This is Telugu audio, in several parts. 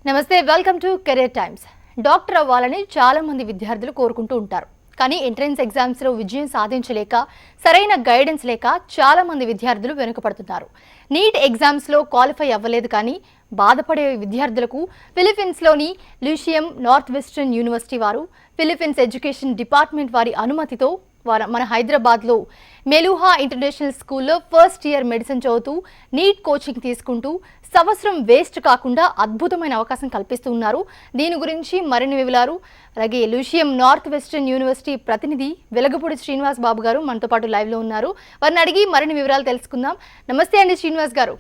నమస్తే, welcome to career times. Doctor అవ్వాలని చాలా మంది విద్యార్థులు కోరుకుంటూ ఉంటారు. కానీ ఎంట్రన్స్ ఎగ్జామ్స్లో విజయం సాధించలేక, సరైన గైడెన్స్ లేక చాలా మంది విద్యార్థులు వెనుకపడుతున్నారు. నీట్ ఎగ్జామ్స్లో క్వాలిఫై అవ్వలేదు కానీ బాధపడే విద్యార్థులకు ఫిలిప్పీన్స్లోని లూషియం నార్త్ వెస్టర్న్ యూనివర్సిటీ వారు, ఫిలిప్పీన్స్ ఎడ్యుకేషన్ డిపార్ట్మెంట్ వారి అనుమతితో మన హైదరాబాద్లో మెలూహా ఇంటర్నేషనల్ స్కూల్లో ఫస్ట్ ఇయర్ మెడిసిన్ చదువుతూ నీట్ కోచింగ్ తీసుకుంటూ సంవత్సరం వేస్ట్ కాకుండా అద్భుతమైన అవకాశం కల్పిస్తున్నారు. దీని గురించి మరిన్ని వివరాలు అలాగే లూషియం నార్త్ వెస్టర్న్ యూనివర్సిటీ ప్రతినిధి వెలగపూడి శ్రీనివాస్ బాబు గారు మనతో పాటు లైవ్లో ఉన్నారు. వారిని అడిగి మరిన్ని వివరాలు తెలుసుకుందాం. నమస్తే అండి శ్రీనివాస్ గారు.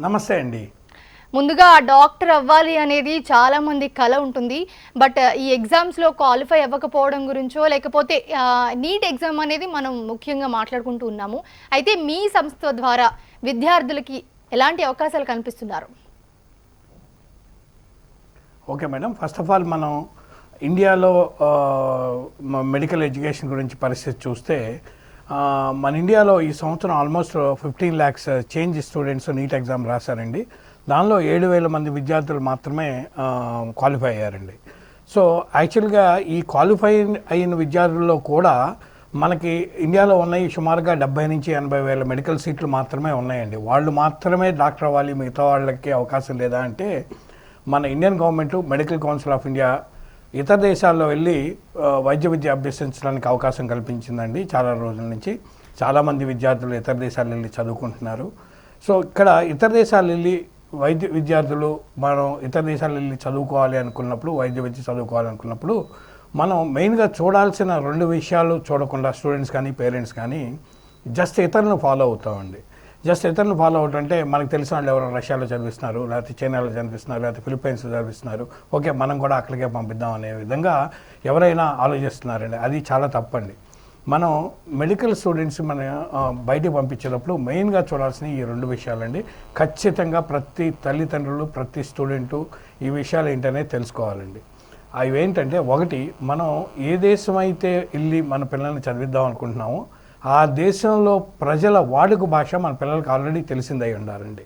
నమస్తే అండి. ముందుగా డాక్టర్ అవ్వాలి అనేది చాలా మంది కల ఉంటుంది. బట్ ఈ ఎగ్జామ్స్లో క్వాలిఫై అవ్వకపోవడం గురించో లేకపోతే నీట్ ఎగ్జామ్ అనేది మనం ముఖ్యంగా మాట్లాడుకుంటూ ఉన్నాము. అయితే మీ సంస్థ ద్వారా విద్యార్థులకి ఎలాంటి అవకాశాలు కనిపిస్తున్నారు? Okay madam, first of all మనం ఇండియాలో మెడికల్ ఎడ్యుకేషన్ గురించి పరిస్థితి చూస్తే మన ఇండియాలో ఈ సంవత్సరం almost 15 lakhs change students NEET exam రాశారండి. దానిలో 7,000 మంది విద్యార్థులు మాత్రమే క్వాలిఫై అయ్యారండి. సో యాక్చువల్గా ఈ క్వాలిఫై అయిన విద్యార్థుల్లో కూడా మనకి ఇండియాలో ఉన్నాయి సుమారుగా 70,000 నుంచి 80,000 మెడికల్ సీట్లు మాత్రమే ఉన్నాయండి. వాళ్ళు మాత్రమే డాక్టర్ అవ్వాలి, మిగతా వాళ్ళకి అవకాశం లేదా అంటే మన Indian government medical council of India ఇతర దేశాల్లో వెళ్ళి వైద్య విద్య అభ్యసించడానికి అవకాశం కల్పించిందండి. చాలా రోజుల నుంచి చాలామంది విద్యార్థులు ఇతర దేశాలు వెళ్ళి చదువుకుంటున్నారు. సో ఇక్కడ ఇతర దేశాలు వెళ్ళి వైద్య విద్యార్థులు మనం ఇతర దేశాలు వెళ్ళి చదువుకోవాలి అనుకున్నప్పుడు, వైద్య విద్య చదువుకోవాలనుకున్నప్పుడు మనం మెయిన్గా చూడాల్సిన 2 విషయాలు చూడకుండా స్టూడెంట్స్ కానీ పేరెంట్స్ కానీ జస్ట్ ఇతరులను ఫాలో అవుతామండి. జస్ట్ ఇతరులను ఫాలో అవటం అంటే మనకు తెలిసిన వాళ్ళు ఎవరో రష్యాలో చదివిస్తున్నారు, లేకపోతే చైనాలో చదివిస్తున్నారు, లేకపోతే ఫిలిప్పైన్స్లో చదివిస్తున్నారు, ఓకే మనం కూడా అక్కడికే పంపిద్దాం అనే విధంగా ఎవరైనా ఆలోచిస్తున్నారండి. అది చాలా తప్పండి. మనం మెడికల్ స్టూడెంట్స్ మన బయటికి పంపించేటప్పుడు మెయిన్గా చూడాల్సిన ఈ 2 విషయాలండి. ఖచ్చితంగా ప్రతి తల్లిదండ్రులు, ప్రతి స్టూడెంటు ఈ విషయాలు ఏంటనేది తెలుసుకోవాలండి. అవి ఏంటంటే, ఒకటి, మనం ఏ దేశం అయితే వెళ్ళి మన పిల్లల్ని చదివిద్దాం అనుకుంటున్నామో ఆ దేశంలో ప్రజల వాడుక భాష మన పిల్లలకి ఆల్రెడీ తెలిసిందై ఉండాలండి.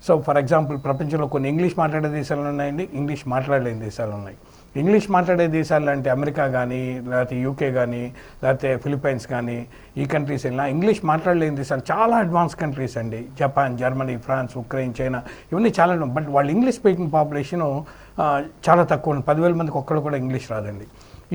సో ఫర్ ఎగ్జాంపుల్ ప్రపంచంలో కొన్ని ఇంగ్లీష్ మాట్లాడే దేశాలు ఉన్నాయండి, ఇంగ్లీష్ మాట్లాడలేని దేశాలు ఉన్నాయి. ఇంగ్లీష్ మాట్లాడే దేశాలు అంటే అమెరికా కానీ, లేకపోతే యూకే కానీ, లేకపోతే ఫిలిప్పైన్స్ కానీ, ఈ కంట్రీస్ వెళ్ళినా ఇంగ్లీష్ మాట్లాడలేని దేశాలు చాలా అడ్వాన్స్ కంట్రీస్ అండి. Japan, Germany, France, Ukraine, China, ఇవన్నీ చాలా. బట్ వాళ్ళు ఇంగ్లీష్ స్పీకింగ్ పాపులేషను చాలా తక్కువ. 10,000 మందికి ఒక్కళ్ళు కూడా ఇంగ్లీష్ రాదండి.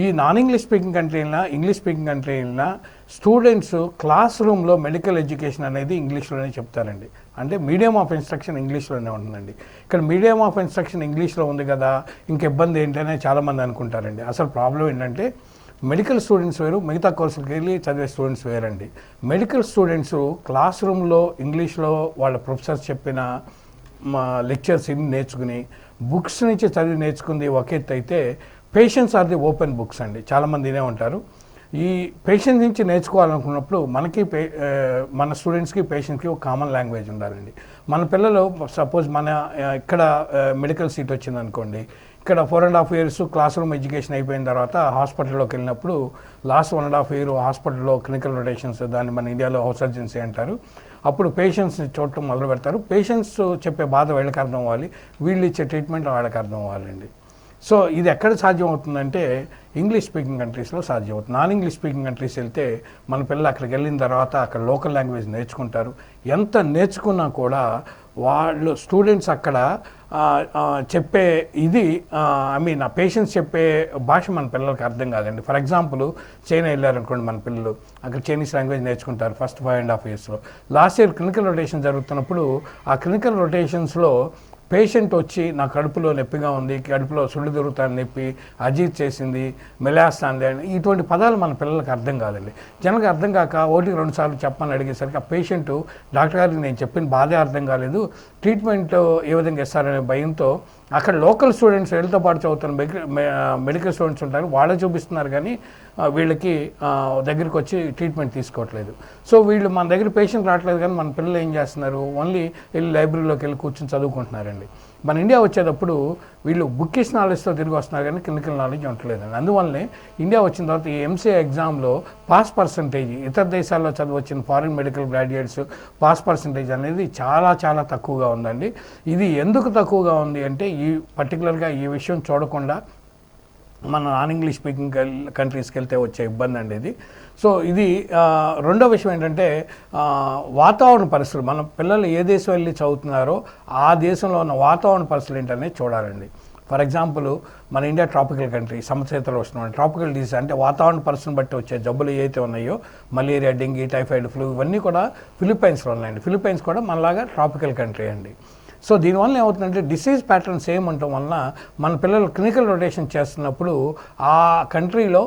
ఈ నాన్ ఇంగ్లీష్ స్పీకింగ్ కంట్రీ అయినా, ఇంగ్లీష్ స్పీకింగ్ కంట్రీ అయినా స్టూడెంట్స్ క్లాస్ రూమ్లో మెడికల్ ఎడ్యుకేషన్ అనేది ఇంగ్లీష్లోనే చెప్తారండి. అంటే మీడియం ఆఫ్ ఇన్స్ట్రక్షన్ ఇంగ్లీష్లోనే ఉంటుందండి. ఇక్కడ మీడియం ఆఫ్ ఇన్స్ట్రక్షన్ ఇంగ్లీష్లో ఉంది కదా, ఇంక ఇబ్బంది ఏంటనే చాలామంది అనుకుంటారండి. అసలు ప్రాబ్లం ఏంటంటే, మెడికల్ స్టూడెంట్స్ వేరు, మిగతా కోర్సులకి వెళ్ళి చదివే స్టూడెంట్స్ వేరండి. మెడికల్ స్టూడెంట్స్ క్లాస్ రూమ్లో ఇంగ్లీష్లో వాళ్ళ ప్రొఫెసర్స్ చెప్పిన లెక్చర్స్ ఇన్ని నేర్చుకుని బుక్స్ నుంచి చదివి నేర్చుకుంది ఒక ఎత్తు అయితే, patients are the open books అండి. చాలామంది ఇదే ఉంటారు. ఈ పేషెంట్ నుంచి నేర్చుకోవాలనుకున్నప్పుడు మనకి మన స్టూడెంట్స్కి పేషెంట్కి ఒక కామన్ లాంగ్వేజ్ ఉండాలండి. మన పిల్లలు సపోజ్ మన ఇక్కడ మెడికల్ సీట్ వచ్చిందనుకోండి, ఇక్కడ 4.5 years క్లాస్ రూమ్ ఎడ్యుకేషన్ అయిపోయిన తర్వాత హాస్పిటల్లోకి వెళ్ళినప్పుడు లాస్ట్ 1.5 year హాస్పిటల్లో క్లినికల్ రొటేషన్స్, దాన్ని మన ఇండియాలో హౌస్ సర్జన్సీ అంటారు. అప్పుడు పేషెంట్స్ని చూడటం మొదలు పెడతారు. పేషెంట్స్ చెప్పే బాధ వీళ్ళకి అర్థం అవ్వాలి, వీళ్ళు ఇచ్చే ట్రీట్మెంట్ వాళ్ళకి అర్థం అవ్వాలండి. సో ఇది ఎక్కడ సాధ్యం అవుతుందంటే ఇంగ్లీష్ స్పీకింగ్ కంట్రీస్లో సాధ్యం అవుతుంది. నాన్ ఇంగ్లీష్ స్పీకింగ్ కంట్రీస్ వెళ్తే మన పిల్లలు అక్కడికి వెళ్ళిన తర్వాత అక్కడ లోకల్ లాంగ్వేజ్ నేర్చుకుంటారు. ఎంత నేర్చుకున్నా కూడా వాళ్ళు స్టూడెంట్స్ అక్కడ చెప్పే ఇది ఆ పేషెంట్స్ చెప్పే భాష మన పిల్లలకి అర్థం కాదండి. ఫర్ ఎగ్జాంపుల్ చైనా వెళ్ళారనుకోండి, మన పిల్లలు అక్కడ చైనీస్ లాంగ్వేజ్ నేర్చుకుంటారు ఫస్ట్ 5.5 yearsలో. లాస్ట్ ఇయర్ క్లినికల్ రొటేషన్ జరుగుతున్నప్పుడు ఆ క్లినికల్ రొటేషన్స్లో పేషెంట్ వచ్చి నా కడుపులో నొప్పిగా ఉంది, కడుపులో సుళ్ళు దొరుకుతాను నొప్పి, అజీత్ చేసింది, మెలాస్తాంది అని ఇటువంటి పదాలు మన పిల్లలకు అర్థం కాదండి. జనకు అర్థం కాక 1-2 సార్లు చెప్పని అడిగేసరికి ఆ పేషెంట్ డాక్టర్ గారికి నేను చెప్పిన బాధే అర్థం కాలేదు, ట్రీట్మెంట్ ఏ విధంగా ఇస్తారనే భయంతో అక్కడ లోకల్ స్టూడెంట్స్ వీళ్ళతో పాటు చదువుతున్న మెడికల్ స్టూడెంట్స్ ఉంటారు, వాళ్ళే చూపిస్తున్నారు కానీ వీళ్ళకి దగ్గరికి వచ్చి ట్రీట్మెంట్ తీసుకోవట్లేదు. సో వీళ్ళు మన దగ్గర పేషెంట్ రావట్లేదు, కానీ మన పిల్లలు ఏం చేస్తున్నారు, ఓన్లీ వెళ్ళి లైబ్రరీలోకి వెళ్ళి కూర్చొని చదువుకుంటున్నారండి. మన ఇండియా వచ్చేటప్పుడు వీళ్ళు బుక్కిష్ నాలెడ్జ్తో తిరిగి వస్తున్నారు, కానీ క్లినికల్ నాలెడ్జ్ ఉండలేదండి. అందువల్లనే ఇండియా వచ్చిన తర్వాత ఈ ఎంసీఏ ఎగ్జామ్లో పాస్ పర్సంటేజ్ ఇతర దేశాల్లో చదివి వచ్చిన foreign medical graduates pass percentage అనేది చాలా చాలా తక్కువగా ఉందండి. ఇది ఎందుకు తక్కువగా ఉంది అంటే పర్టికులర్గా ఈ విషయం చూడకుండా మన నాన్ ఇంగ్లీష్ స్పీకింగ్ కంట్రీస్కి వెళ్తే వచ్చే ఇబ్బంది అండి ఇది. సో ఇది రెండో విషయం ఏంటంటే వాతావరణ పరిస్థితులు. మన పిల్లలు ఏ దేశం వెళ్ళి చదువుతున్నారో ఆ దేశంలో ఉన్న వాతావరణ పరిస్థితులు ఏంటనేది చూడాలండి. ఫర్ ఎగ్జాంపుల్ మన ఇండియా ట్రాపికల్ కంట్రీ, సమశీతోష్ణ ట్రాపికల్ డిసీజ్ అంటే వాతావరణ పరిస్థితిని బట్టి వచ్చే జబ్బులు ఏవైతే ఉన్నాయో మలేరియా, డెంగీ, టైఫాయిడ్, ఫ్లూ ఇవన్నీ కూడా ఫిలిప్పైన్స్లో ఉన్నాయండి. ఫిలిప్పైన్స్ కూడా మనలాగా ట్రాపికల్ కంట్రీ అండి. సో దీనివల్ల ఏమవుతుందంటే డిసీజ్ ప్యాటర్న్ సేమ్ ఉండటం వలన మన పిల్లలు క్లినికల్ రొటేషన్ చేస్తున్నప్పుడు ఆ కంట్రీలో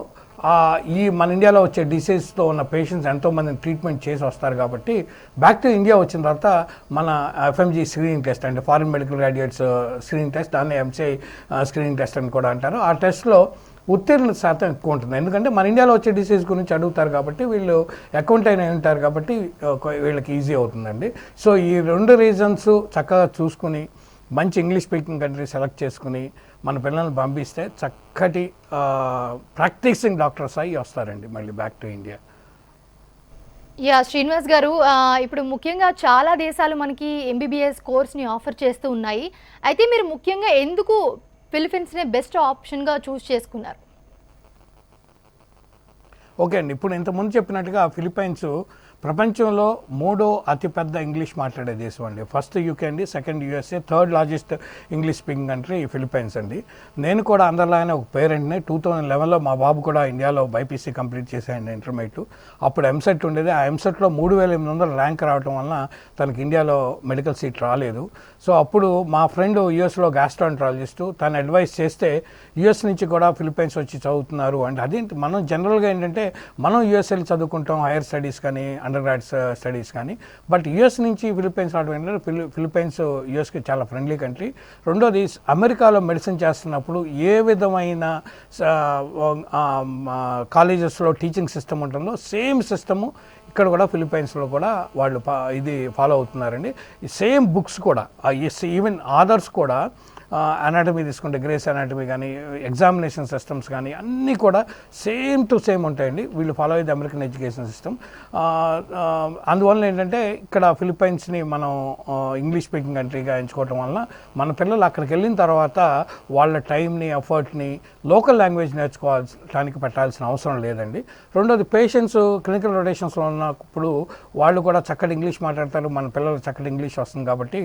మన ఇండియాలో వచ్చే డిసీజ్తో ఉన్న పేషెంట్స్ ఎంతోమందిని ట్రీట్మెంట్ చేసి వస్తారు. కాబట్టి బ్యాక్ టు ఇండియా వచ్చిన తర్వాత మన ఎఫ్ఎంజీ స్క్రీనింగ్ టెస్ట్ అంటే foreign medical graduates screening test, దాన్ని ఎంసీఐ స్క్రీనింగ్ టెస్ట్ అని కూడా అంటారు. ఆ టెస్ట్లో ఉత్తీర్ణత శాతం ఎక్కువ ఉంటుంది. ఎందుకంటే మన ఇండియాలో వచ్చే డిసీజ్ గురించి అడుగుతారు కాబట్టి వీళ్ళు అకౌంట్ అయిన ఉంటారు కాబట్టి వీళ్ళకి ఈజీ అవుతుందండి. సో ఈ రెండు రీజన్స్ చక్కగా చూసుకుని మంచి ఇంగ్లీష్ స్పీకింగ్ కంట్రీ సెలెక్ట్ చేసుకుని మన పిల్లల్ని పంపిస్తే చక్కటి ప్రాక్టీసింగ్ డాక్టర్స్ అయ్యి వస్తారండి మళ్ళీ బ్యాక్ టు ఇండియా. శ్రీనివాస్ గారు, ఇప్పుడు ముఖ్యంగా చాలా దేశాలు మనకి ఎంబీబీఎస్ కోర్స్ని ఆఫర్ చేస్తూ ఉన్నాయి. అయితే మీరు ముఖ్యంగా ఎందుకు ఫిలిప్పీన్స్నే బెస్ట్ ఆప్షన్గా చూస్ చేసుకున్నారు? ఓకే అండి, ఇప్పుడు ఇంతకుముందు చెప్పినట్టుగా ఫిలిప్పైన్స్ ప్రపంచంలో 3వ అతిపెద్ద ఇంగ్లీష్ మాట్లాడే దేశం అండి. ఫస్ట్ యూకే అండి, second USA, third largest English speaking country Philippines అండి. నేను కూడా అందరిలాగానే ఒక పేరెంట్ని. 2011లో మా బాబు కూడా ఇండియాలో బైపీసీ కంప్లీట్ చేశాయండి ఇంటర్మీడియట్. అప్పుడు ఎంసెట్ ఉండేది. ఆ ఎంసెట్లో 3800 ర్యాంక్ రావడం వలన తనకి ఇండియాలో మెడికల్ సీట్ రాలేదు. సో అప్పుడు మా ఫ్రెండ్ యూఎస్లో గ్యాస్ట్రాంట్రాలజిస్టు, తను అడ్వైస్ చేస్తే యూఎస్ నుంచి కూడా ఫిలిప్పైన్స్ వచ్చి చదువుతున్నారు అంటే అదేంటి, మనం జనరల్గా ఏంటంటే మనం యూఎస్ఏలో చదువుకుంటాం హైయర్ స్టడీస్ కానీ అండర్ గ్రాడ్ స్టడీస్ కానీ, బట్ యూఎస్ నుంచి ఫిలిప్పైన్స్ రావడం ఏంటంటే ఫిలిప్పైన్స్ యూఎస్కి చాలా ఫ్రెండ్లీ కంట్రీ. రెండోది అమెరికాలో మెడిసిన్ చేస్తున్నప్పుడు ఏ విధమైన కాలేజెస్లో టీచింగ్ సిస్టమ్ ఉంటుందో సేమ్ సిస్టము ఇక్కడ కూడా ఫిలిప్పైన్స్లో కూడా వాళ్ళు ఇది ఫాలో అవుతున్నారండి. సేమ్ బుక్స్ కూడా ఈవెన్ ఆథర్స్ కూడా అనాటమీ తీసుకుంటే గ్రేస్ అనాటమీ కానీ ఎగ్జామినేషన్ సిస్టమ్స్ కానీ అన్నీ కూడా సేమ్ టు సేమ్ ఉంటాయండి. వీళ్ళు ఫాలో అయ్యేది అమెరికన్ ఎడ్యుకేషన్ సిస్టమ్. అందువల్ల ఏంటంటే ఇక్కడ ఫిలిప్పైన్స్ని మనం ఇంగ్లీష్ స్పీకింగ్ కంట్రీగా ఎంచుకోవటం వలన మన పిల్లలు అక్కడికి వెళ్ళిన తర్వాత వాళ్ళ టైంని ఎఫర్ట్ని లోకల్ లాంగ్వేజ్ నేర్చుకోవడానికి పెట్టాల్సిన అవసరం లేదండి. రెండోది పేషెంట్స్ క్లినికల్ రొటేషన్స్లో ఉన్నప్పుడు వాళ్ళు కూడా చక్కటి ఇంగ్లీష్ మాట్లాడతారు, మన పిల్లలు చక్కటి ఇంగ్లీష్ వస్తుంది కాబట్టి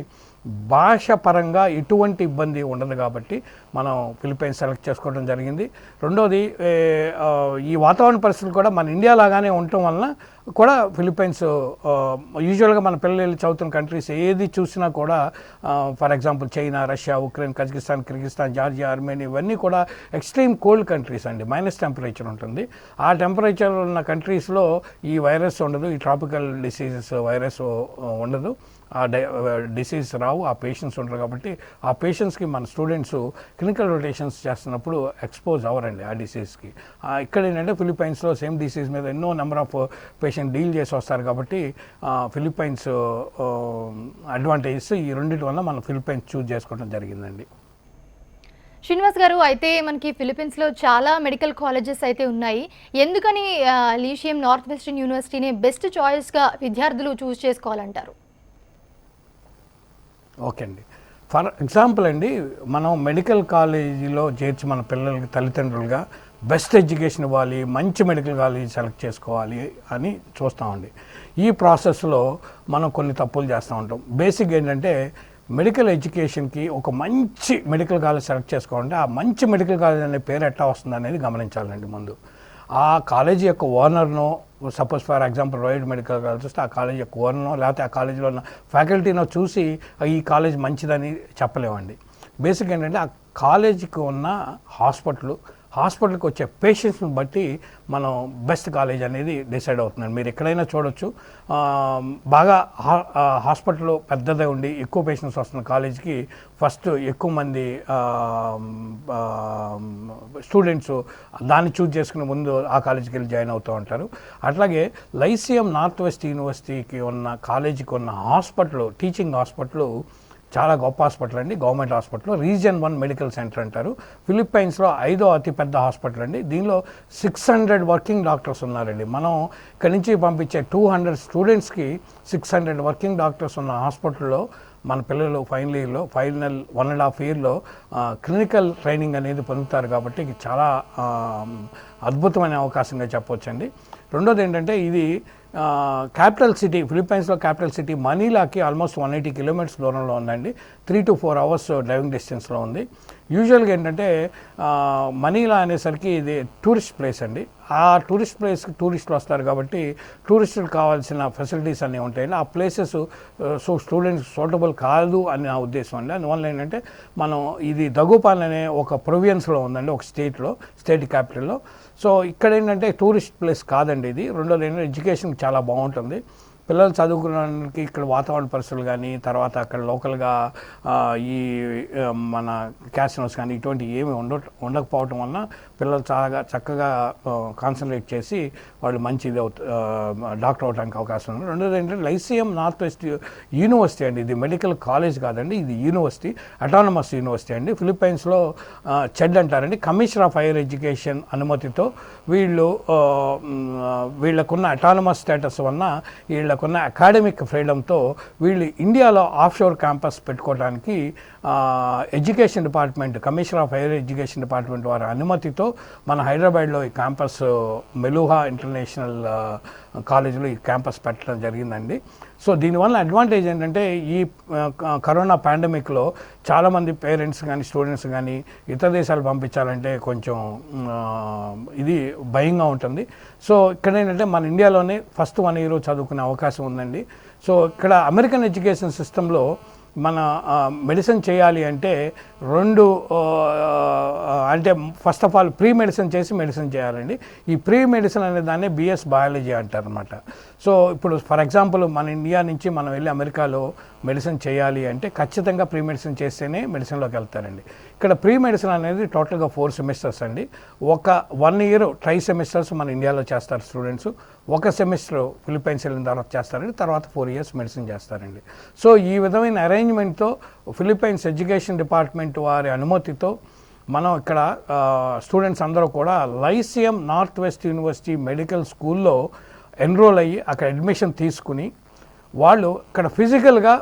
భాష పరంగా ఎటువంటి ఇబ్బంది ఉండదు కాబట్టి మనం ఫిలిప్పైన్స్ సెలెక్ట్ చేసుకోవడం జరిగింది. రెండోది ఈ వాతావరణ పరిస్థితులు కూడా మన ఇండియా లాగానే ఉండటం వలన కూడా ఫిలిప్పైన్స్ యూజువల్గా మన పిల్లలు వెళ్ళి చదువుతున్న కంట్రీస్ ఏది చూసినా కూడా for example China, Russia, Ukraine, Kazakhstan, Kyrgyzstan, Georgia, Armenia ఇవన్నీ కూడా ఎక్స్ట్రీమ్ కోల్డ్ కంట్రీస్ అండి. మైనస్ టెంపరేచర్ ఉంటుంది. ఆ టెంపరేచర్ ఉన్న కంట్రీస్లో ఈ వైరస్ ఉండదు, ఈ ట్రాపికల్ డిసీజెస్ వైరస్ ఉండదు, ఆ డిసీజ్ రావు, ఆ పేషెంట్స్ ఉంటారు. కాబట్టి ఆ పేషెంట్స్కి మన స్టూడెంట్స్ క్లినికల్ రొటేషన్స్ చేస్తున్నప్పుడు ఎక్స్పోజ్ అవ్వరండి ఆ డిసీజ్కి. ఇక్కడ ఏంటంటే ఫిలిప్పైన్స్లో సేమ్ డిసీజ్ మీద ఎన్నో నెంబర్ ఆఫ్ పేషెంట్ డీల్ చేసి వస్తారు కాబట్టి ఫిలిప్పైన్స్ అడ్వాంటేజెస్ ఈ రెండింటి వల్ల మనం ఫిలిప్పైన్స్ చూజ్ చేసుకోవడం జరిగిందండి. శ్రీనివాస్ గారు, అయితే మనకి ఫిలిప్పీన్స్లో చాలా మెడికల్ కాలేజెస్ అయితే ఉన్నాయి. ఎందుకని లీషియం నార్త్ వెస్టర్న్ యూనివర్సిటీని బెస్ట్ చాయిస్గా విద్యార్థులు చూస్ చేసుకోవాలంటారు? ఓకే అండి, ఫర్ ఎగ్జాంపుల్ అండి, మనం మెడికల్ కాలేజీలో చేర్చి మన పిల్లలకి తల్లిదండ్రులుగా బెస్ట్ ఎడ్యుకేషన్ ఇవ్వాలి, మంచి మెడికల్ కాలేజీ సెలెక్ట్ చేసుకోవాలి అని చూస్తామండి. ఈ ప్రాసెస్లో మనం కొన్ని తప్పులు చేస్తూ ఉంటాం. బేసిక్ ఏంటంటే మెడికల్ ఎడ్యుకేషన్కి ఒక మంచి మెడికల్ కాలేజ్ సెలెక్ట్ చేసుకోవాలంటే ఆ మంచి మెడికల్ కాలేజ్ అనే పేరు ఎట్టా వస్తుంది అనేది గమనించాలండి. ముందు ఆ కాలేజీ యొక్క ఓనర్ను, suppose for example royal medical college వస్తే ఆ కాలేజ్ యొక్క ఓనర్నో లేకపోతే ఆ కాలేజీలో ఉన్న ఫ్యాకల్టీనో చూసి ఈ కాలేజ్ మంచిదని చెప్పలేమండి. బేసిక్ ఏంటంటే ఆ కాలేజీకి ఉన్న హాస్పిటల్కి వచ్చే పేషెంట్స్ని బట్టి మనం బెస్ట్ కాలేజ్ అనేది డిసైడ్ అవుతుందండి. మీరు ఎక్కడైనా చూడొచ్చు, బాగా హాస్పిటల్ పెద్దదే ఉండి ఎక్కువ పేషెంట్స్ వస్తున్న కాలేజ్కి ఫస్ట్ ఎక్కువ మంది స్టూడెంట్స్ దాన్ని చూజ్ చేసుకునే ముందు ఆ కాలేజీకి వెళ్ళి జాయిన్ అవుతూ ఉంటారు. అట్లాగే లైసియం నార్త్ వెస్ట్ యూనివర్సిటీకి ఉన్న కాలేజీకి ఉన్న హాస్పిటల్, టీచింగ్ హాస్పిటల్ చాలా గొప్ప హాస్పిటల్ అండి. Government hospital, region 1 medical centre అంటారు. ఫిలిప్పైన్స్లో 5వ అతిపెద్ద హాస్పిటల్ అండి. దీనిలో 600 వర్కింగ్ డాక్టర్స్ ఉన్నారండి. మనం ఇక్కడి నుంచి పంపించే 200 స్టూడెంట్స్కి 600 వర్కింగ్ డాక్టర్స్ ఉన్న హాస్పిటల్లో మన పిల్లలు ఫైనల్ 1.5 ఇయర్లో క్లినికల్ ట్రైనింగ్ అనేది పొందుతారు. కాబట్టి ఇది చాలా అద్భుతమైన అవకాశంగా చెప్పవచ్చండి. రెండోది ఏంటంటే ఇది క్యాపిటల్ సిటీ, ఫిలిప్పైన్స్లో క్యాపిటల్ సిటీ మనీలాకి ఆల్మోస్ట్ 180 కిలోమీటర్స్ దూరంలో ఉందండి. 3 to 4 అవర్స్ డ్రైవింగ్ డిస్టెన్స్లో ఉంది. యూజువల్గా ఏంటంటే మనీలా అనేసరికి ఇది టూరిస్ట్ ప్లేస్ అండి. ఆ టూరిస్ట్ ప్లేస్కి టూరిస్టులు వస్తారు కాబట్టి టూరిస్టులకు కావాల్సిన ఫెసిలిటీస్ అన్నీ ఉంటాయండి. ఆ ప్లేసెస్ స్టూడెంట్స్ సూటబుల్ కాదు అని నా ఉద్దేశం అండి. అందువల్ల ఏంటంటే మనం ఇది దగుపాన్ అనే ఒక ప్రొవియన్స్లో ఉందండి, ఒక స్టేట్ క్యాపిటల్లో. సో ఇక్కడ ఏంటంటే టూరిస్ట్ ప్లేస్ కాదండి ఇది. రెండోది ఏంటంటే ఎడ్యుకేషన్ చాలా బాగుంటుంది. పిల్లలు చదువుకోవడానికి ఇక్కడ వాతావరణ పరిస్థితులు కానీ, తర్వాత అక్కడ లోకల్గా ఈ మన క్యాసినోస్ కానీ ఇటువంటి ఏమి ఉండకపోవటం వలన పిల్లలు చాలా చక్కగా కాన్సన్ట్రేట్ చేసి వాళ్ళు మంచి డాక్టర్ అవడానికి అవకాశం ఉంది. రెండోది ఏంటంటే లైసియం నార్త్ వెస్ట్ యూనివర్సిటీ అండి. ఇది మెడికల్ కాలేజ్ కాదండి, ఇది యూనివర్సిటీ, అటానమస్ యూనివర్సిటీ అండి. ఫిలిప్పైన్స్లో చెడ్ అంటారండి, కమిషనర్ ఆఫ్ హైయర్ ఎడ్యుకేషన్ అనుమతితో వీళ్ళకున్న అటానమస్ స్టేటస్ వలన వీళ్ళకున్న అకాడమిక్ ఫ్రీడమ్తో వీళ్ళు ఇండియాలో ఆఫ్షోర్ క్యాంపస్ పెట్టుకోవడానికి education department, commissioner of higher education department వారి అనుమతితో మన హైదరాబాద్లో ఈ క్యాంపస్ మెలూహా ఇంటర్నేషనల్ కాలేజీలో ఈ క్యాంపస్ పెట్టడం జరిగిందండి. సో దీనివల్ల అడ్వాంటేజ్ ఏంటంటే ఈ కరోనా పాండమిక్లో చాలామంది పేరెంట్స్ కానీ స్టూడెంట్స్ కానీ ఇతర దేశాలు పంపించాలంటే కొంచెం ఇది భయంగా ఉంటుంది. సో ఇక్కడ ఏంటంటే మన ఇండియాలోనే ఫస్ట్ 1 year చదువుకునే అవకాశం ఉందండి. సో ఇక్కడ అమెరికన్ ఎడ్యుకేషన్ సిస్టంలో మన మెడిసిన్ చేయాలి అంటే అంటే first of all pre medicine చేసి మెడిసిన్ చేయాలండి. ఈ ప్రీ మెడిసిన్ అనే దాన్ని బిఎస్ బయాలజీ అంటారనమాట. సో ఇప్పుడు ఫర్ ఎగ్జాంపుల్ మన ఇండియా నుంచి మనం వెళ్ళి అమెరికాలో మెడిసిన్ చేయాలి అంటే ఖచ్చితంగా ప్రీ మెడిసిన్ చేస్తేనే మెడిసిన్లోకి వెళ్తారండి. ఇక్కడ ప్రీ మెడిసిన్ అనేది టోటల్గా 4 సెమిస్టర్స్ అండి. ఒక 1 year ట్రై సెమిస్టర్స్ మన ఇండియాలో చేస్తారు స్టూడెంట్స్, ఒక సెమిస్టర్ ఫిలిప్పైన్స్ వెళ్ళిన తర్వాత చేస్తారండి, తర్వాత 4 years మెడిసిన్ చేస్తారండి. సో ఈ విధమైన అరేంజ్మెంట్తో ఫిలిప్పైన్స్ ఎడ్యుకేషన్ డిపార్ట్మెంట్ వారి అనుమతితో మనం ఇక్కడ స్టూడెంట్స్ అందరూ కూడా Lyceum north west university medical స్కూల్లో ఎన్రోల్ అయ్యి అక్కడ అడ్మిషన్ తీసుకుని వాళ్ళు ఇక్కడ ఫిజికల్గా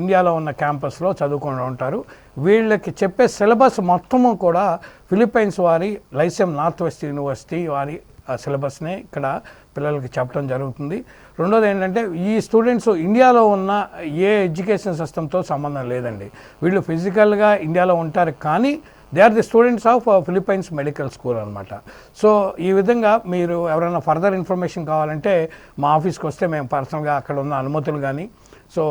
ఇండియాలో ఉన్న క్యాంపస్లో చదువుకుంటూ ఉంటారు. వీళ్ళకి చెప్పే సిలబస్ మొత్తము కూడా ఫిలిప్పైన్స్ వారి లైసియం నార్త్ వెస్ట్ యూనివర్సిటీ వారి సిలబస్నే ఇక్కడ పిల్లలకి చెప్పడం జరుగుతుంది. రెండోది ఏంటంటే ఈ స్టూడెంట్స్ ఇండియాలో ఉన్న ఏ ఎడ్యుకేషన్ సిస్టంతో సంబంధం లేదండి. వీళ్ళు ఫిజికల్గా ఇండియాలో ఉంటారు కానీ they are the students of Philippines medical school అనమాట. సో ఈ విధంగా మీరు ఎవరైనా ఫర్దర్ ఇన్ఫర్మేషన్ కావాలంటే మా ఆఫీస్కి వస్తే మేము పర్సనల్గా అక్కడ ఉన్న అనుమతులు కానీ, సో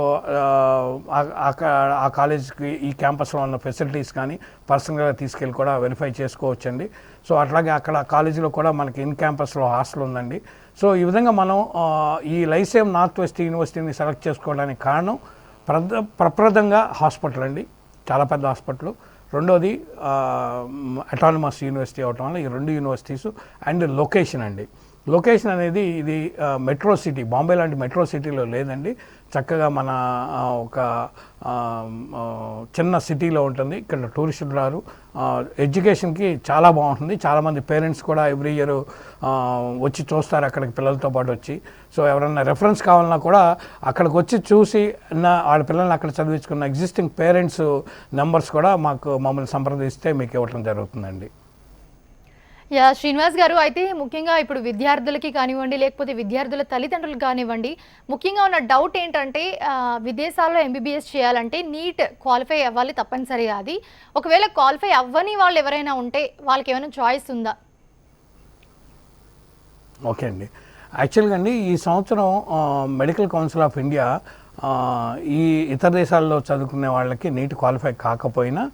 ఆ కాలేజ్కి ఈ క్యాంపస్లో ఉన్న ఫెసిలిటీస్ కానీ పర్సనల్గా తీసుకెళ్ళి కూడా వెరిఫై చేసుకోవచ్చండి. సో అట్లాగే అక్కడ కాలేజీలో కూడా మనకి ఇన్ క్యాంపస్లో హాస్టల్ ఉందండి. సో ఈ విధంగా మనం ఈ లైసియం నార్త్ వెస్ట్ యూనివర్సిటీని సెలెక్ట్ చేసుకోవడానికి కారణం ప్రప్రదంగా హాస్పిటల్ అండి, చాలా పెద్ద హాస్పిటల్. రెండోది అటానమస్ యూనివర్సిటీ అవటం వల్ల ఈ 2 యూనివర్సిటీస్ అండ్ లొకేషన్ అండి. లొకేషన్ అనేది ఇది మెట్రో సిటీ, బాంబే లాంటి మెట్రో సిటీలో లేదండి. చక్కగా మన ఒక చిన్న సిటీలో ఉంటుంది. ఇక్కడ టూరిస్టులు రారు. ఎడ్యుకేషన్కి చాలా బాగుంటుంది. చాలామంది పేరెంట్స్ కూడా ఎవ్రీ ఇయర్ వచ్చి చూస్తారు అక్కడికి పిల్లలతో పాటు వచ్చి. సో ఎవరైనా రెఫరెన్స్ కావాలన్నా కూడా అక్కడికి వచ్చి చూసి వాళ్ళ పిల్లల్ని అక్కడ చదివించుకున్న ఎగ్జిస్టింగ్ పేరెంట్స్ నెంబర్స్ కూడా మమ్మల్ని సంప్రదిస్తే మీకు ఇవ్వటం జరుగుతుందండి. యా శ్రీనివాస్ గారు, అయితే ముఖ్యంగా ఇప్పుడు విద్యార్థులకి కానివ్వండి, లేకపోతే విద్యార్థుల తల్లిదండ్రులకు కానివ్వండి, ముఖ్యంగా ఉన్న డౌట్ ఏంటంటే విదేశాల్లో ఎంబీబీఎస్ చేయాలంటే నీట్ క్వాలిఫై అవ్వాలి తప్పనిసరిగా. అది ఒకవేళ క్వాలిఫై అవ్వని వాళ్ళు ఎవరైనా ఉంటే వాళ్ళకి ఏమైనా చాయిస్ ఉందా? ఓకే అండి, యాక్చువల్గా అండి ఈ సంవత్సరం మెడికల్ కౌన్సిల్ ఆఫ్ ఇండియా ఈ ఇతర దేశాల్లో చదువుకునే వాళ్ళకి నీట్ క్వాలిఫై కాకపోయినా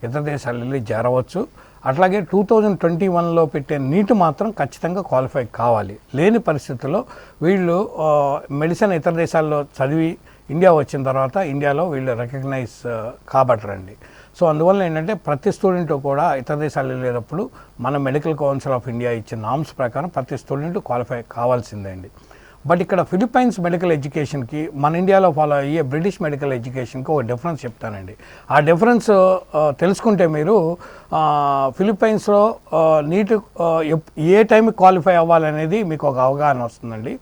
ఇతర దేశాలు వెళ్ళి చేరవచ్చు. అట్లాగే 2021లో పెట్టే నీట్ మాత్రం ఖచ్చితంగా క్వాలిఫై కావాలి. లేని పరిస్థితుల్లో వీళ్ళు మెడిసిన్ ఇతర దేశాల్లో చదివి ఇండియా వచ్చిన తర్వాత ఇండియాలో వీళ్ళు రికగ్నైజ్ కాబట్టరండి. సో అందువల్ల ఏంటంటే ప్రతి స్టూడెంట్ కూడా ఇతర దేశాలు వెళ్ళేటప్పుడు మన మెడికల్ కౌన్సిల్ ఆఫ్ ఇండియా ఇచ్చిన నామ్స్ ప్రకారం ప్రతి స్టూడెంట్ క్వాలిఫై కావాల్సిందే అండి. బట్ ఇక్కడ ఫిలిప్పైన్స్ మెడికల్ ఎడ్యుకేషన్కి మన ఇండియాలో ఫాలో అయ్యే బ్రిటిష్ మెడికల్ ఎడ్యుకేషన్కి ఒక డిఫరెన్స్ చెప్తానండి. ఆ డిఫరెన్స్ తెలుసుకుంటే మీరు ఫిలిప్పైన్స్లో నీట్ ఏ టైంకి క్వాలిఫై అవ్వాలనేది మీకు ఒక అవగాహన వస్తుందండి.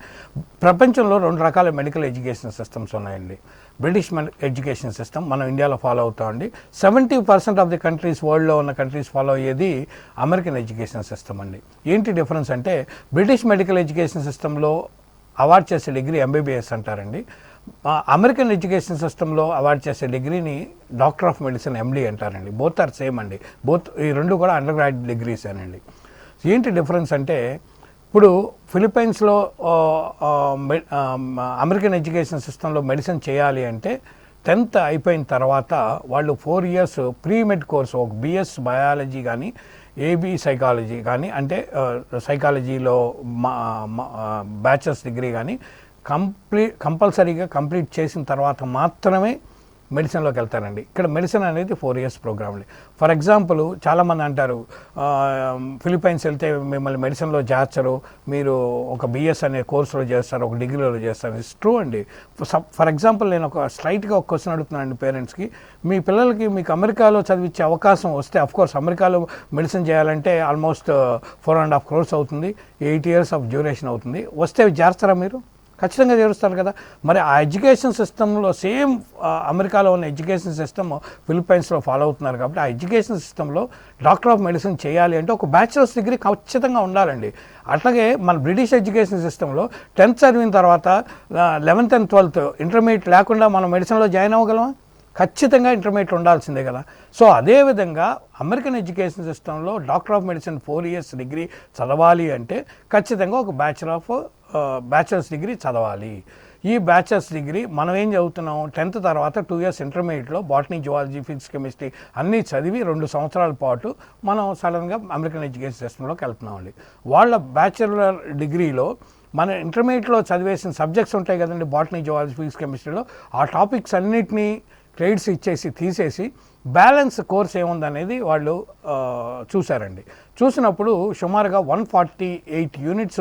ప్రపంచంలో 2 రకాల మెడికల్ ఎడ్యుకేషన్ సిస్టమ్స్ ఉన్నాయండి. బ్రిటిష్ ఎడ్యుకేషన్ సిస్టమ్ మనం ఇండియాలో ఫాలో అవుతామండి. 70% ఆఫ్ ది కంట్రీస్, వరల్డ్లో ఉన్న కంట్రీస్ ఫాలో అయ్యేది అమెరికన్ ఎడ్యుకేషన్ సిస్టమ్ అండి. ఏంటి డిఫరెన్స్ అంటే బ్రిటిష్ మెడికల్ ఎడ్యుకేషన్ సిస్టంలో అవార్డ్ చేసే డిగ్రీ ఎంబీబీఎస్ అంటారండి. అమెరికన్ ఎడ్యుకేషన్ సిస్టంలో అవార్డ్ చేసే డిగ్రీని డాక్టర్ ఆఫ్ మెడిసిన్ ఎండి అంటారండి. బోత్ ఆర్ సేమ్ అండి. ఈ రెండు కూడా అండర్ గ్రాడ్యుయేట్ డిగ్రీస్ అనండి. ఏంటి డిఫరెన్స్ అంటే ఇప్పుడు ఫిలిప్పైన్స్లో అమెరికన్ ఎడ్యుకేషన్ సిస్టంలో మెడిసిన్ చేయాలి అంటే 10th అయిపోయిన తర్వాత వాళ్ళు 4 years ప్రీ మెడ్ కోర్సు, ఒక బిఎస్ బయాలజీ కానీ ఏబీ సైకాలజీ కానీ అంటే సైకాలజీలో బ్యాచిలర్స్ డిగ్రీ కానీ కంపల్సరీగా కంప్లీట్ చేసిన తర్వాత మాత్రమే మెడిసిన్లోకి వెళ్తారండి. ఇక్కడ మెడిసిన్ అనేది 4 years ప్రోగ్రామ్ అండి. ఫర్ ఎగ్జాంపుల్ చాలామంది అంటారు ఫిలిప్పైన్స్ వెళ్తే మిమ్మల్ని మెడిసిన్లో చేర్చరు, మీరు ఒక బిఎస్ అనే కోర్సులో చేస్తారు, ఒక డిగ్రీలో చేస్తారు. ఇట్స్ ట్రూ అండి. ఫర్ ఎగ్జాంపుల్ నేను ఒక స్ట్రైట్గా ఒక క్వశ్చన్ అడుగుతున్నానండి పేరెంట్స్కి. మీ పిల్లలకి మీకు అమెరికాలో చదివించే అవకాశం వస్తే, అఫ్కోర్స్ అమెరికాలో మెడిసిన్ చేయాలంటే ఆల్మోస్ట్ 4.5 crores అవుతుంది, 8 years ఆఫ్ డ్యూరేషన్ అవుతుంది. వస్తే చేస్తారా మీరు? ఖచ్చితంగా చేరుస్తారు కదా. మరి ఆ ఎడ్యుకేషన్ సిస్టంలో సేమ్ అమెరికాలో ఉన్న ఎడ్యుకేషన్ సిస్టమ్ ఫిలిప్పైన్స్లో ఫాలో అవుతున్నారు కాబట్టి ఆ ఎడ్యుకేషన్ సిస్టంలో డాక్టర్ ఆఫ్ మెడిసిన్ చేయాలి అంటే ఒక బ్యాచిలర్స్ డిగ్రీ ఖచ్చితంగా ఉండాలండి. అట్లాగే మన బ్రిటిష్ ఎడ్యుకేషన్ సిస్టంలో 10th చదివిన తర్వాత 11th and 12th ఇంటర్మీడియట్ లేకుండా మనం మెడిసిన్లో జాయిన్ అవ్వగలమా? ఖచ్చితంగా ఇంటర్మీడియట్ ఉండాల్సిందే కదా. సో అదేవిధంగా అమెరికన్ ఎడ్యుకేషన్ సిస్టంలో doctor of medicine 4 years degree చదవాలి అంటే ఖచ్చితంగా ఒక బ్యాచిలర్స్ డిగ్రీ చదవాలి. ఈ బ్యాచిలర్స్ డిగ్రీ మనం ఏం చదువుతున్నాం, 10th తర్వాత 2 years ఇంటర్మీడియట్లో బాటనీ, జువాలజీ, ఫిజిక్స్, కెమిస్ట్రీ అన్నీ చదివి 2 సంవత్సరాల పాటు మనం సడన్గా అమెరికన్ ఎడ్యుకేషన్ సిస్టంలోకి వెళ్తున్నామండి. వాళ్ళ బ్యాచిలర్ డిగ్రీలో మన ఇంటర్మీడియట్లో చదివేసిన సబ్జెక్ట్స్ ఉంటాయి కదండి, బాటనీ, జువాలజీ, ఫిజిక్స్, కెమిస్ట్రీలో ఆ టాపిక్స్ అన్నిటినీ క్రెడిట్స్ ఇచ్చేసి తీసేసి బ్యాలెన్స్ కోర్స్ ఏముందనేది వాళ్ళు చూశారండి. చూసినప్పుడు సుమారుగా 148 units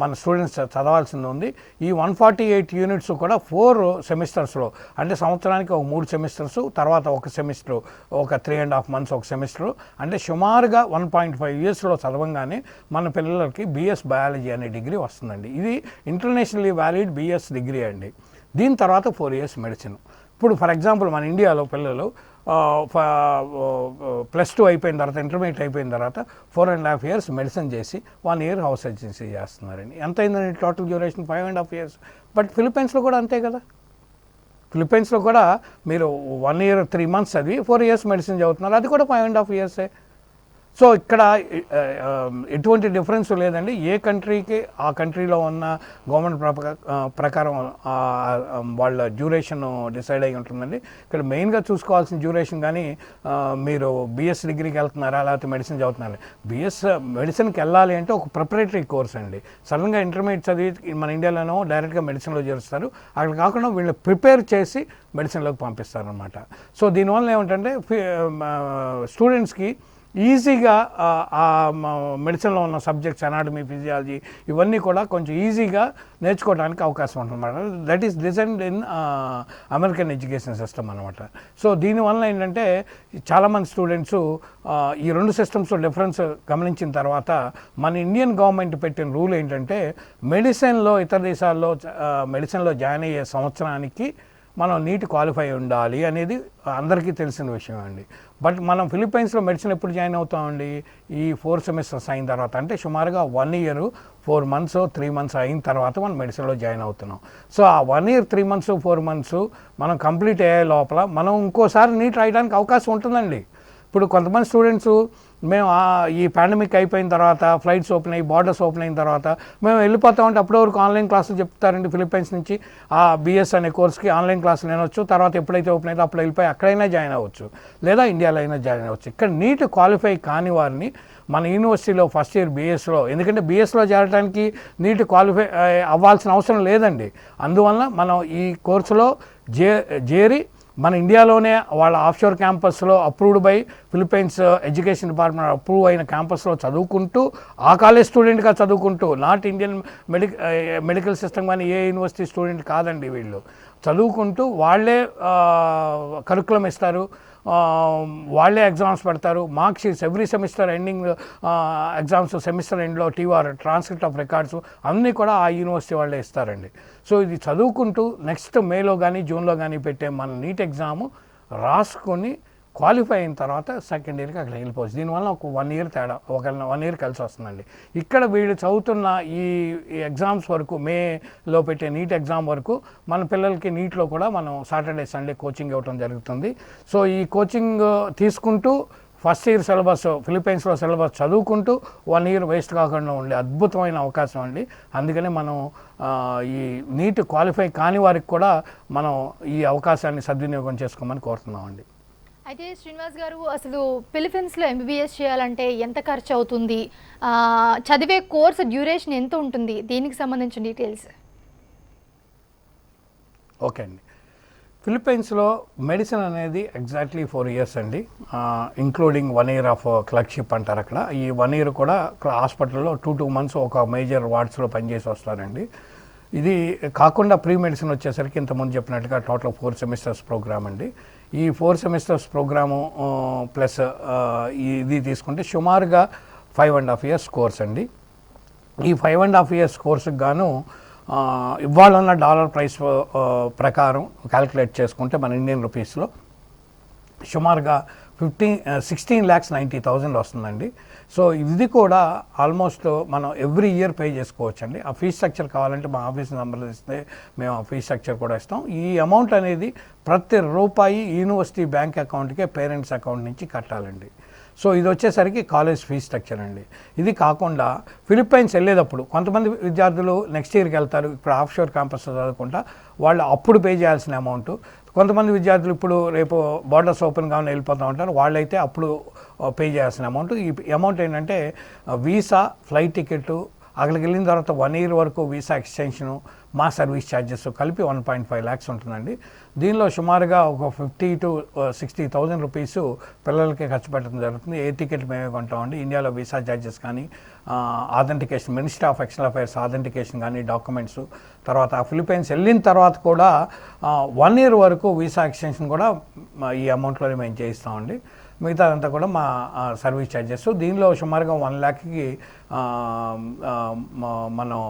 మన స్టూడెంట్స్ చదవాల్సింది ఉంది. ఈ 148 units కూడా 4 సెమిస్టర్స్లో, అంటే సంవత్సరానికి ఒక 3 సెమిస్టర్స్, తర్వాత ఒక సెమిస్టర్ ఒక 3.5 months ఒక సెమిస్టరు, అంటే సుమారుగా 1.5 yearsలో చదవంగానే మన పిల్లలకి బిఎస్ బయాలజీ అనే డిగ్రీ వస్తుందండి. ఇది ఇంటర్నేషనల్లీ వ్యాలిడ్ బిఎస్ డిగ్రీ అండి. దీని తర్వాత 4 years మెడిసిన్. ఇప్పుడు ఫర్ ఎగ్జాంపుల్ మన ఇండియాలో పిల్లలు +2 అయిపోయిన తర్వాత, ఇంటర్మీడియట్ అయిపోయిన తర్వాత 4.5 years మెడిసిన్ చేసి 1 year హౌస్ సర్జన్సీ చేస్తున్నారండి. ఎంత అయిందండి టోటల్ డ్యూరేషన్? 5.5 years. బట్ ఫిలిప్పైన్స్లో కూడా అంతే కదా. ఫిలిప్పైన్స్లో కూడా మీరు 1 year 3 months చదివి 4 years మెడిసిన్ చదువుతున్నారు, అది కూడా 5.5 years. సో ఇక్కడ ఎటువంటి డిఫరెన్స్ లేదండి. ఏ కంట్రీకి ఆ కంట్రీలో ఉన్న గవర్నమెంట్ ప్రకారం వాళ్ళ డ్యూరేషన్ డిసైడ్ అయి ఉంటుందండి. ఇక్కడ మెయిన్గా చూసుకోవాల్సిన డ్యూరేషన్ కానీ మీరు బిఎస్ డిగ్రీకి వెళ్తున్నారా లేకపోతే మెడిసిన్ చదువుతున్నారా. మెడిసిన్కి వెళ్ళాలి అంటే ఒక ప్రిపరేటరీ కోర్స్ అండి. సడన్గా ఇంటర్మీడియట్ చదివి మన ఇండియాలోనో డైరెక్ట్గా మెడిసిన్లో చేరుస్తారు. అక్కడ కాకుండా వీళ్ళు ప్రిపేర్ చేసి మెడిసిన్లోకి పంపిస్తారనమాట. సో దీనివల్ల ఏమిటంటే స్టూడెంట్స్కి ఈజీగా మెడిసిన్లో ఉన్న సబ్జెక్ట్స్, అనాటమీ, ఫిజియాలజీ ఇవన్నీ కూడా కొంచెం ఈజీగా నేర్చుకోవడానికి అవకాశం ఉంటుందన్నమాట. That is designed in American education system అనమాట. సో దీనివల్ల ఏంటంటే చాలామంది స్టూడెంట్స్ ఈ 2 సిస్టమ్స్లో డిఫరెన్స్ గమనించిన తర్వాత మన ఇండియన్ గవర్నమెంట్ పెట్టిన రూల్ ఏంటంటే మెడిసిన్లో ఇతర దేశాల్లో మెడిసిన్లో జాయిన్ అయ్యే సంవత్సరానికి మనం నీట్ క్వాలిఫై ఉండాలి అనేది అందరికీ తెలిసిన విషయం అండి. బట్ మనం ఫిలిప్పైన్స్లో మెడిసిన్ ఎప్పుడు జాయిన్ అవుతామండి? ఈ 4 semesters అయిన తర్వాత, అంటే సుమారుగా 1 year 4 months 3 months అయిన తర్వాత మనం మెడిసిన్లో జాయిన్ అవుతున్నాం. సో ఆ 1 year 3 months 4 months మనం కంప్లీట్ అయ్యే లోపల మనం ఇంకోసారి నీట్ రాయడానికి అవకాశం ఉంటుందండి. ఇప్పుడు కొంతమంది స్టూడెంట్స్ మేము ఈ పాండమిక్ అయిపోయిన తర్వాత ఫ్లైట్స్ ఓపెన్ అయ్యి బార్డర్స్ ఓపెన్ అయిన తర్వాత మేము వెళ్ళిపోతామంటే అప్పటి వరకు ఆన్లైన్ క్లాసులు చెప్తారండి. ఫిలిప్పైన్స్ నుంచి ఆ బిఎస్ అనే కోర్స్కి ఆన్లైన్ క్లాసులు వినవచ్చు. తర్వాత ఎప్పుడైతే ఓపెన్ అయితే అప్పుడు వెళ్ళిపోయి అక్కడైనా జాయిన్ అవ్వచ్చు, లేదా ఇండియాలో అయినా జాయిన్ అవ్వచ్చు. ఇక్కడ నీట్ క్వాలిఫై కాని వారిని మన యూనివర్సిటీలో ఫస్ట్ ఇయర్ బీఎస్లో, ఎందుకంటే బీఎస్లో చేరడానికి నీట్ క్వాలిఫై అవ్వాల్సిన అవసరం లేదండి. అందువల్ల మనం ఈ కోర్సులో చేరి మన ఇండియాలోనే వాళ్ళ ఆఫ్షోర్ క్యాంపస్లో approved by Philippines education department approve అయిన క్యాంపస్లో చదువుకుంటూ ఆ కాలేజ్ స్టూడెంట్గా చదువుకుంటూ, నాట్ ఇండియన్ మెడికల్ సిస్టమ్ కానీ ఏ యూనివర్సిటీ స్టూడెంట్ కాదండి. వీళ్ళు చదువుకుంటూ వాళ్ళే కరికులం ఇస్తారు, వాళ్ళే ఎగ్జామ్స్ పెడతారు. Mark sheets every semester ending exams, semester ఎండ్లో టీఆర్ ట్రాన్స్క్రిప్ట్ ఆఫ్ రికార్డ్స్ అన్నీ కూడా ఆ యూనివర్సిటీ వాళ్ళే ఇస్తారండి. సో ఇది చదువుకుంటూ నెక్స్ట్ మేలో కానీ జూన్లో కానీ పెట్టే మన నీట్ ఎగ్జాము రాసుకొని క్వాలిఫై అయిన తర్వాత సెకండ్ ఇయర్కి అక్కడ వెళ్ళిపోవచ్చు. దీనివల్ల ఒక 1 ఇయర్ తేడా, ఒక 1 ఇయర్ కలిసి వస్తుందండి. ఇక్కడ వీళ్ళు చదువుతున్న ఈ ఎగ్జామ్స్ వరకు, మేలో పెట్టే నీట్ ఎగ్జామ్ వరకు మన పిల్లలకి నీట్లో కూడా మనం సాటర్డే సండే కోచింగ్ ఇవ్వడం జరుగుతుంది. సో ఈ కోచింగ్ తీసుకుంటూ ఫస్ట్ ఇయర్ సిలబస్, ఫిలిప్పైన్స్లో సిలబస్ చదువుకుంటూ 1 ఇయర్ వేస్ట్ కాకుండా ఉండే అద్భుతమైన అవకాశం అండి. అందుకనే మనం ఈ నీట్ క్వాలిఫై కాని వారికి కూడా మనం ఈ అవకాశాన్ని సద్వినియోగం చేసుకోమని కోరుతున్నామండి. అయితే శ్రీనివాస్ గారు, అసలు ఫిలిప్పీన్స్లో ఎంబీబీఎస్ చేయాలంటే ఎంత ఖర్చు అవుతుంది, చదివే కోర్సు డ్యూరేషన్ ఎంత ఉంటుంది, దీనికి సంబంధించిన డీటెయిల్స్? ఓకే అండి, ఫిలిప్పైన్స్లో మెడిసిన్ అనేది ఎగ్జాక్ట్లీ 4 ఇయర్స్ అండి, ఇంక్లూడింగ్ 1 ఇయర్ ఆఫ్ క్లర్క్షిప్ అంటారు. అక్కడ ఈ 1 ఇయర్ కూడా హాస్పిటల్లో 2 months ఒక మేజర్ వార్డ్స్లో పనిచేసి వస్తారండి. ఇది కాకుండా ప్రీ మెడిసిన్ వచ్చేసరికి ఇంతకుముందు చెప్పినట్టుగా టోటల్ 4 సెమిస్టర్స్ ప్రోగ్రామ్ అండి. ఈ 4 సెమిస్టర్స్ ప్రోగ్రాము ప్లస్ ఇది తీసుకుంటే సుమారుగా 5.5 years కోర్స్ అండి. ఈ 5.5 years కోర్సుకు గాను ఇవాళ ఉన్న డాలర్ ప్రైస్ ప్రకారం క్యాలిక్యులేట్ చేసుకుంటే మన ఇండియన్ రూపీస్లో సుమారుగా 16,90,000 వస్తుందండి. సో ఇది కూడా ఆల్మోస్ట్ మనం ఎవ్రీ ఇయర్ పే చేసుకోవచ్చండి. ఆ ఫీ స్ట్రక్చర్ కావాలంటే మా ఆఫీస్ నెంబర్ ఇస్తే మేము ఆ ఫీ స్ట్రక్చర్ కూడా ఇస్తాం. ఈ అమౌంట్ అనేది ప్రతి రూపాయి యూనివర్సిటీ బ్యాంక్ అకౌంట్కే పేరెంట్స్ అకౌంట్ నుంచి కట్టాలండి. సో ఇది వచ్చేసరికి కాలేజ్ ఫీ స్ట్రక్చర్ అండి. ఇది కాకుండా ఫిలిప్పైన్స్ వెళ్ళేటప్పుడు కొంతమంది విద్యార్థులు నెక్స్ట్ ఇయర్కి వెళ్తారు, ఇప్పుడు ఆఫ్షోర్ క్యాంపస్లో చదువుకుంటా, వాళ్ళు అప్పుడు పే చేయాల్సిన అమౌంట్. కొంతమంది విద్యార్థులు ఇప్పుడు రేపు బార్డర్స్ ఓపెన్ కావాలని వెళ్ళిపోతూ ఉంటారు, వాళ్ళైతే అప్పుడు పే చేయాల్సిన అమౌంట్. ఈ అమౌంట్ ఏంటంటే వీసా, ఫ్లైట్ టికెట్, అక్కడికి వెళ్ళిన తర్వాత 1 year వరకు వీసా ఎక్స్టెన్షను, మా సర్వీస్ ఛార్జెస్ కలిపి 1.5 lakhs ఉంటుందండి. దీనిలో సుమారుగా ఒక 50,000 to 60,000 రూపీస్ పిల్లలకి ఖర్చు పెట్టడం జరుగుతుంది. ఏ టికెట్ మేమే కొంటామండి. ఇండియాలో వీసా ఛార్జెస్ కానీ, authentication, ministry of external affairs authentication కానీ, డాక్యుమెంట్స్, తర్వాత ఫిలిప్పైన్స్ వెళ్ళిన తర్వాత కూడా 1 year వరకు వీసా ఎక్స్టెన్షన్ కూడా ఈ అమౌంట్లోనే మేము చేయిస్తామండి. మిగతా అంతా కూడా మా సర్వీస్ ఛార్జెస్. దీనిలో సుమారుగా 1 lakhకి మనం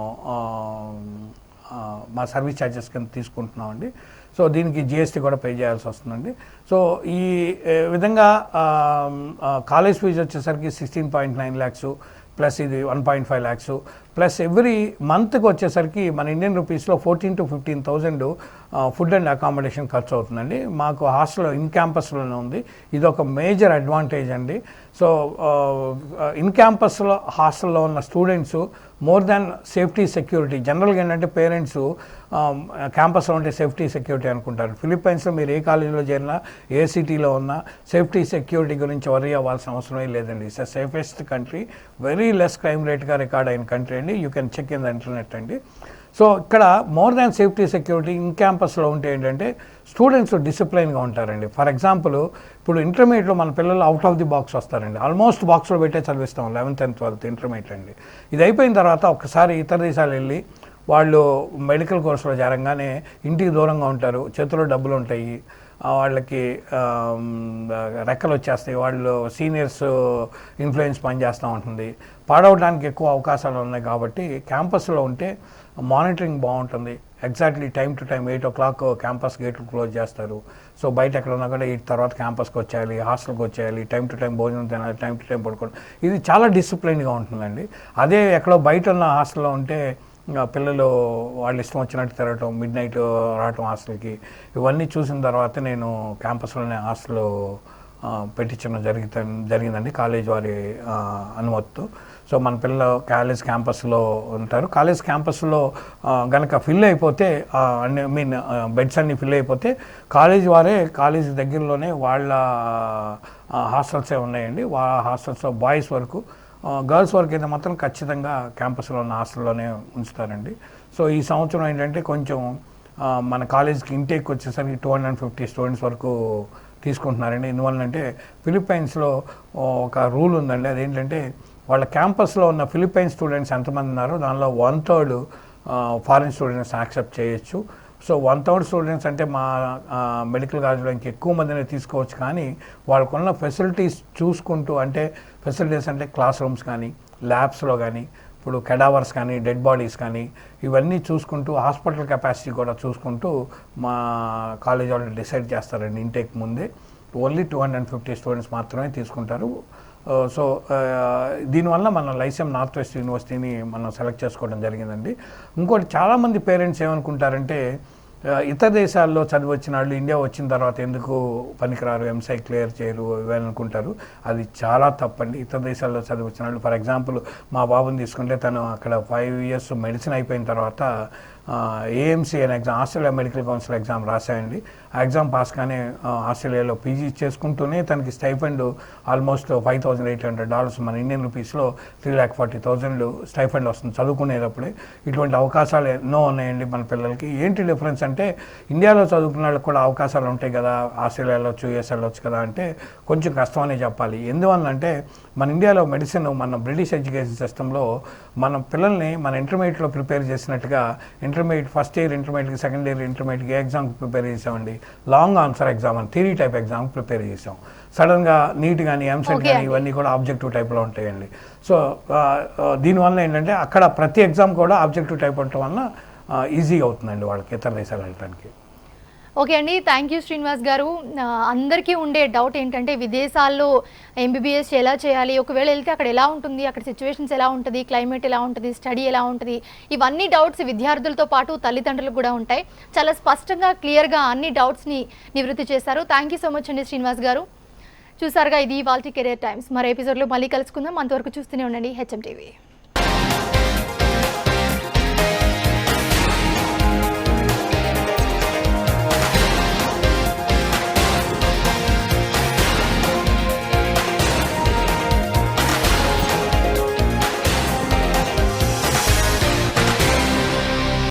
మా సర్వీస్ ఛార్జెస్ కింద తీసుకుంటున్నామండి. సో దీనికి జిఎస్టీ కూడా పే చేయాల్సి వస్తుందండి. సో ఈ విధంగా కాలేజ్ ఫీజు వచ్చేసరికి 16.9 lakhs ప్లస్ ఇది 1.5 lakhs ప్లస్ ఎవ్రీ మంత్కి వచ్చేసరికి మన ఇండియన్ రూపీస్లో 14,000 to 15,000 ఫుడ్ అండ్ అకామిడేషన్ ఖర్చు అవుతుందండి. మాకు హాస్టల్ ఇన్ క్యాంపస్లోనే ఉంది. ఇది ఒక మేజర్ అడ్వాంటేజ్ అండి. సో ఇన్ క్యాంపస్లో హాస్టల్లో ఉన్న students more than safety security, జనరల్గా ఏంటంటే పేరెంట్స్ క్యాంపస్లో ఉంటే సేఫ్టీ సెక్యూరిటీ అనుకుంటారు. ఫిలిప్పైన్స్లో మీరు ఏ కాలేజీలో చేరినా, ఏ సిటీలో ఉన్నా సేఫ్టీ సెక్యూరిటీ గురించి వరీ అవ్వాల్సిన అవసరమే లేదండి. It's safest country, very less crime రేట్గా రికార్డ్ అయిన కంట్రీ అండి. You can check in the internet అండి. సో ఇక్కడ more than safety security in క్యాంపస్లో ఉంటే ఏంటంటే స్టూడెంట్స్ డిసిప్లైన్గా ఉంటారండి. ఫర్ ఎగ్జాంపుల్ ఇప్పుడు ఇంటర్మీడియట్లో మన పిల్లలు అవుట్ ఆఫ్ ది బాక్స్ వస్తారండి. ఆల్మోస్ట్ బాక్స్లో పెట్టే చదివిస్తాం 11th and 12th ఇంటర్మీడియట్ అండి. ఇది అయిపోయిన తర్వాత ఒకసారి ఇతర దేశాలు వెళ్ళి వాళ్ళు మెడికల్ కోర్సులో చేరంగానే ఇంటికి దూరంగా ఉంటారు, చేతిలో డబ్బులు ఉంటాయి, వాళ్ళకి రెక్కలు వచ్చేస్తాయి, వాళ్ళు సీనియర్స్ ఇన్ఫ్లుయెన్స్ పనిచేస్తూ ఉంటుంది, పాడవడానికి ఎక్కువ అవకాశాలు ఉన్నాయి. కాబట్టి క్యాంపస్లో ఉంటే మానిటరింగ్ బాగుంటుంది. Exactly time to time 8 o'clock campus గేట్లు క్లోజ్ చేస్తారు. సో బయట ఎక్కడ ఉన్నా కూడా 8 తర్వాత క్యాంపస్కి వచ్చేయాలి, హాస్టల్కి వచ్చేయాలి, టైం టు టైం భోజనం తినాలి, టైం టు టైం పడుకోవడం. ఇది చాలా డిసిప్లైన్గా ఉంటుందండి. అదే ఎక్కడో బయట ఉన్న హాస్టల్లో ఉంటే పిల్లలు వాళ్ళు ఇష్టం వచ్చినట్టు తిరగటం, మిడ్ నైట్ రావటం హాస్టల్కి, ఇవన్నీ చూసిన తర్వాత నేను క్యాంపస్లోనే హాస్టల్ పెట్టించడం జరిగిందండి కాలేజ్ వారి అనుమతితో. సో మన పిల్లలు కాలేజ్ క్యాంపస్లో ఉంటారు. కాలేజ్ క్యాంపస్లో గనక ఫిల్ అయిపోతే బెడ్స్ అన్నీ ఫిల్ అయిపోతే కాలేజ్ వారే కాలేజ్ దగ్గరలోనే వాళ్ళ హాస్టల్సే ఉన్నాయండి. హాస్టల్స్లో బాయ్స్ వరకు, గర్ల్స్ వరకు అయితే మాత్రం ఖచ్చితంగా క్యాంపస్లో ఉన్న హాస్టల్లోనే ఉంచుతారండి. సో ఈ సంవత్సరం ఏంటంటే కొంచెం మన కాలేజ్కి ఇంటేక్ వచ్చేసరికి 250 స్టూడెంట్స్ వరకు తీసుకుంటున్నారండి. ఎందువల్లంటే ఫిలిప్పైన్స్లో ఒక రూల్ ఉందండి. అదేంటంటే వాళ్ళ క్యాంపస్లో ఉన్న ఫిలిప్పైన్ స్టూడెంట్స్ ఎంతమంది ఉన్నారో దానిలో 1/3 ఫారిన్ స్టూడెంట్స్ యాక్సెప్ట్ చేయొచ్చు. సో 1/3 స్టూడెంట్స్ అంటే మా మెడికల్ కాలేజ్లో ఇంకెక్కువ మందిని తీసుకోవచ్చు. కానీ వాళ్ళకున్న ఫెసిలిటీస్ చూసుకుంటూ, అంటే ఫెసిలిటీస్ అంటే క్లాస్ రూమ్స్ కానీ, ల్యాబ్స్లో కానీ, ఇప్పుడు కెడావర్స్ కానీ, డెడ్ బాడీస్ కానీ, ఇవన్నీ చూసుకుంటూ హాస్పిటల్ కెపాసిటీ కూడా చూసుకుంటూ మా కాలేజ్ వాళ్ళు డిసైడ్ చేస్తారండి. ఇంటేక్ ముందే ఓన్లీ 250 స్టూడెంట్స్ మాత్రమే తీసుకుంటారు. సో దీనివల్ల మన లైసెమ్ నార్త్ వెస్ట్ యూనివర్సిటీని మనం సెలెక్ట్ చేసుకోవడం జరిగిందండి. ఇంకోటి చాలామంది పేరెంట్స్ ఏమనుకుంటారంటే ఇతర దేశాల్లో చదివి వచ్చిన వాళ్ళు ఇండియా వచ్చిన తర్వాత ఎందుకు పనికిరారు, ఎంసై క్లియర్ చేయరు ఇవన్నీ అనుకుంటారు. అది చాలా తప్పండి. ఇతర దేశాల్లో చదివి వచ్చిన వాళ్ళు, ఫర్ ఎగ్జాంపుల్ మా బాబుని తీసుకుంటే తను అక్కడ 5 years మెడిసిన్ అయిపోయిన తర్వాత ఏఎంసీ అనే exam, Australia medical council exam రాశాయండి. ఆ ఎగ్జామ్ పాస్ కానీ ఆస్ట్రేలియాలో పీజీ చేసుకుంటూనే తనకి స్టైఫండ్ ఆల్మోస్ట్ $5,800 మన ఇండియన్ రూపీస్లో 3,40,000 స్టైఫండ్ వస్తుంది చదువుకునేటప్పుడే. ఇటువంటి అవకాశాలు ఎన్నో ఉన్నాయండి మన పిల్లలకి. ఏంటి డిఫరెన్స్ అంటే ఇండియాలో చదువుకున్న వాళ్ళకి కూడా అవకాశాలు ఉంటాయి కదా, ఆస్ట్రేలియాలో వెళ్ళొచ్చు, యూఎస్ వెళ్ళొచ్చు కదా అంటే కొంచెం కష్టమనే చెప్పాలి. ఎందువల్లంటే మన ఇండియాలో మెడిసిన్, మన బ్రిటిష్ ఎడ్యుకేషన్ సిస్టంలో మన పిల్లల్ని మన ఇంటర్మీడియట్లో ప్రిపేర్ చేసినట్టుగా ఇంటర్మీడియట్ ఫస్ట్ ఇయర్ ఇంటర్మీడియట్కి, సెకండ్ ఇయర్ ఇంటర్మీడియట్కి ఏ ఎగ్జామ్కి ప్రిపేర్ చేసామండి, లాంగ్ ఆన్సర్ ఎగ్జామ్ అని థియరీ టైప్ ఎగ్జామ్ ప్రిపేర్ చేసాం. సడన్గా నీట్ కానీ, ఎంసెట్ కానీ ఇవన్నీ కూడా ఆబ్జెక్టివ్ టైప్లో ఉంటాయండి. సో దీనివల్ల ఏంటంటే అక్కడ ప్రతి ఎగ్జామ్ కూడా ఆబ్జెక్టివ్ టైప్ ఉండటం వల్ల ఈజీ అవుతుందండి వాళ్ళకి ఇతర దేశాలు వెళ్ళడానికి. ఓకే అండి, థ్యాంక్ యూ శ్రీనివాస్ గారు. అందరికీ ఉండే డౌట్ ఏంటంటే విదేశాల్లో ఎంబీబీఎస్ ఎలా చేయాలి, ఒకవేళ వెళ్తే అక్కడ ఎలా ఉంటుంది, అక్కడ సిచ్యువేషన్స్ ఎలా ఉంటుంది, క్లైమేట్ ఎలా ఉంటుంది, స్టడీ ఎలా ఉంటుంది, ఇవన్నీ డౌట్స్ విద్యార్థులతో పాటు తల్లిదండ్రులకు కూడా ఉంటాయి. చాలా స్పష్టంగా క్లియర్గా అన్ని డౌట్స్ని నివృత్తి చేశారు. థ్యాంక్ యూ సో మచ్ అండి శ్రీనివాస్ గారు. చూసారుగా, ఇది ఇవాల్టి కెరియర్ టైమ్స్. మరో ఎపిసోడ్లో మళ్ళీ కలుసుకుందాం. అంతవరకు చూస్తూనే ఉండండి హెచ్ఎం టీవీ.